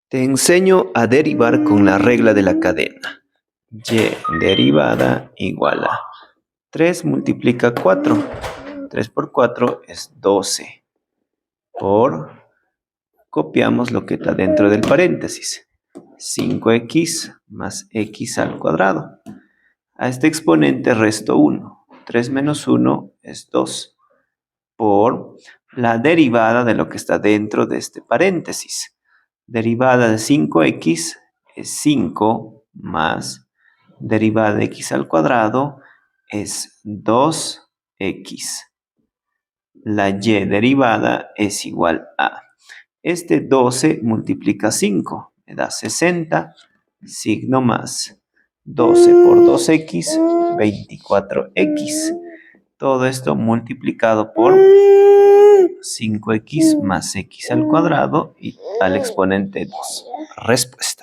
Te enseño a derivar con la regla de la cadena. Y derivada igual a 3 multiplica 4. 3 por 4 es 12. Copiamos lo que está dentro del paréntesis. 5x más x al cuadrado. A este exponente resto 1. 3 menos 1 es 2. Por la derivada de lo que está dentro de este paréntesis. Derivada de 5x es 5 más derivada de x al cuadrado es 2x. La y derivada es igual a, este 12 multiplica 5, me da 60, signo más 12 por 2x, 24x. Todo esto multiplicado por 5x más x al cuadrado y al exponente 2. Respuesta.